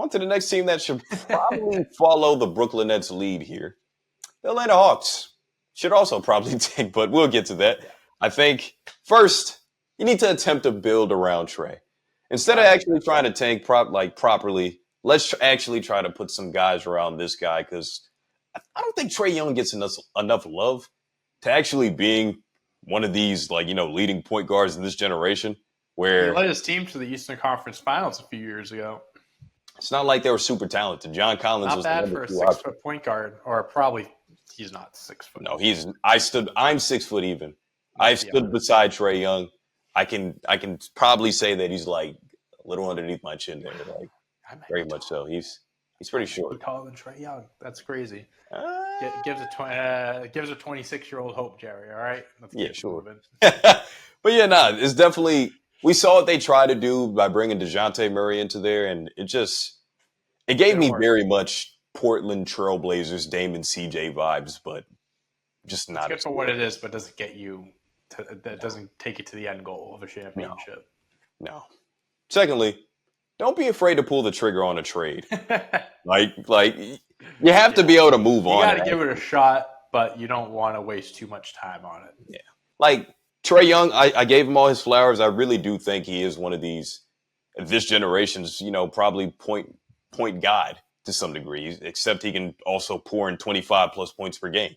On to the next team that should probably follow the Brooklyn Nets lead here. The Atlanta Hawks should also probably tank, but we'll get to that. Yeah. I think first you need to attempt to build around Trae. Instead of actually trying to tank properly, let's actually try to put some guys around this guy because I don't think Trae Young gets enough love to actually being one of these leading point guards in this generation. He Where led his team to the Eastern Conference Finals a few years ago. it's not like they were super talented. John Collins Not was the bad number for a 2 option. 6-foot point guard, or probably he's not 6 foot. No, I'm 6 foot even. I've stood beside Trae Young. I can probably say that he's like a little underneath my chin there, like very much so. He's pretty short. Taller than Trae Young. That's crazy. Gives a 26-year-old hope, Jerry. All right. Yeah, sure. But yeah, it's definitely we saw what they tried to do by bringing DeJounte Murray into there, and it gave me very much Portland Trailblazers, Dame and CJ vibes, but just not. It's good for what it is, but doesn't get you. That doesn't take you to the end goal of a championship. No. Secondly, don't be afraid to pull the trigger on a trade. like you have to be able to move on. You got to give it a shot, but you don't want to waste too much time on it. Yeah. Like Trae Young, I gave him all his flowers. I really do think he is one of this generation's, probably point guide to some degree, except he can also pour in 25 plus points per game.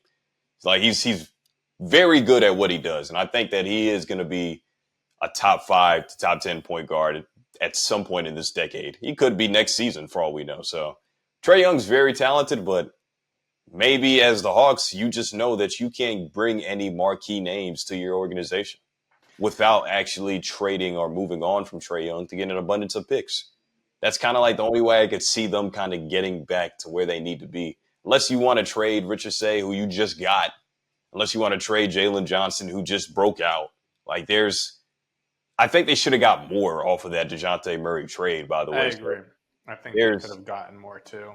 Like he's very good at what he does. And I think that he is going to be a top 5 to top 10 point guard at some point in this decade. He could be next season for all we know. So Trae Young's very talented, but maybe as the Hawks, you just know that you can't bring any marquee names to your organization without actually trading or moving on from Trae Young to get an abundance of picks. That's kind of like the only way I could see them kind of getting back to where they need to be. Unless you want to trade Richard Say, who you just got. Unless you want to trade Jalen Johnson, who just broke out. I think they should have got more off of that DeJounte Murray trade, by the way. I agree. I think they could have gotten more, too.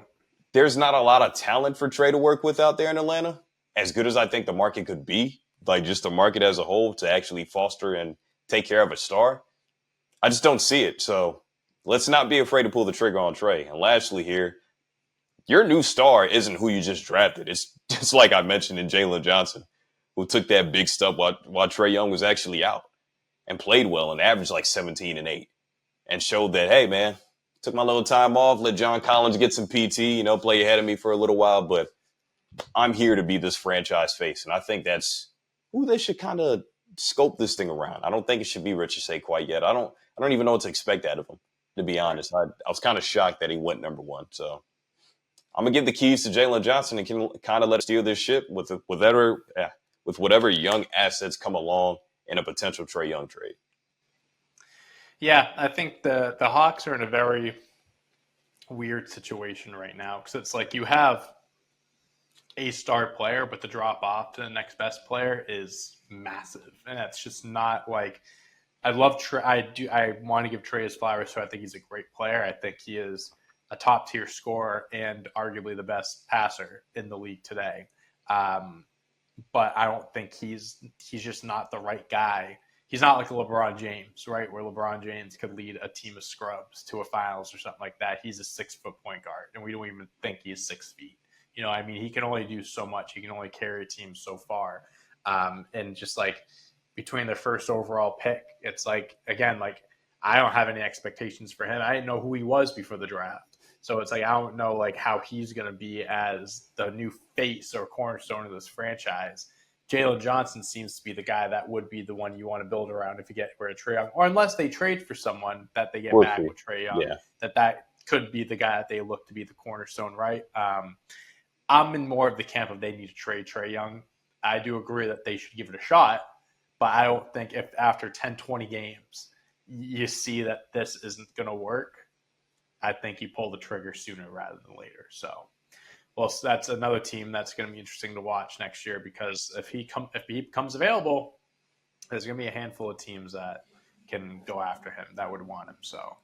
There's not a lot of talent for Trae to work with out there in Atlanta. As good as I think the market could be, like just the market as a whole to actually foster and take care of a star, I just don't see it. So let's not be afraid to pull the trigger on Trae. And lastly here, your new star isn't who you just drafted. It's just like I mentioned in Jalen Johnson, who took that big step while Trae Young was actually out and played well and averaged like 17 and 8 and showed that, hey, man, took my little time off, let John Collins get some PT, play ahead of me for a little while, but I'm here to be this franchise face. And I think that's who they should kind of scope this thing around. I don't think it should be Richard Say quite yet. I don't even know what to expect out of him, to be honest. I was kind of shocked that he went number 1. So I'm going to give the keys to Jalen Johnson and can kind of let him steer this ship with whatever young assets come along in a potential Trae Young trade. Yeah, I think the Hawks are in a very weird situation right now because it's like you have a star player, but the drop off to the next best player is massive, and that's just not like. I love Trae. I want to give Trae his flowers, so I think he's a great player. I think he is a top tier scorer and arguably the best passer in the league today. But I don't think he's just not the right guy. He's not like a LeBron James, right? Where LeBron James could lead a team of scrubs to a finals or something like that. He's a 6-foot point guard, and we don't even think he's 6 feet. He can only do so much. He can only carry a team so far. And just like between their first overall pick, it's like, again, like I don't have any expectations for him. I didn't know who he was before the draft. So it's like I don't know like how he's going to be as the new face or cornerstone of this franchise. Jalen Johnson seems to be the guy that would be the one you want to build around if you get rid of Trae Young, or unless they trade for someone that they get back with Trae Young, that could be the guy that they look to be the cornerstone, right? I'm in more of the camp of they need to trade Trae Young. I do agree that they should give it a shot, but I don't think if after 10, 20 games you see that this isn't going to work, I think you pull the trigger sooner rather than later. So, well, that's another team that's going to be interesting to watch next year because if he becomes available, there's going to be a handful of teams that can go after him that would want him. So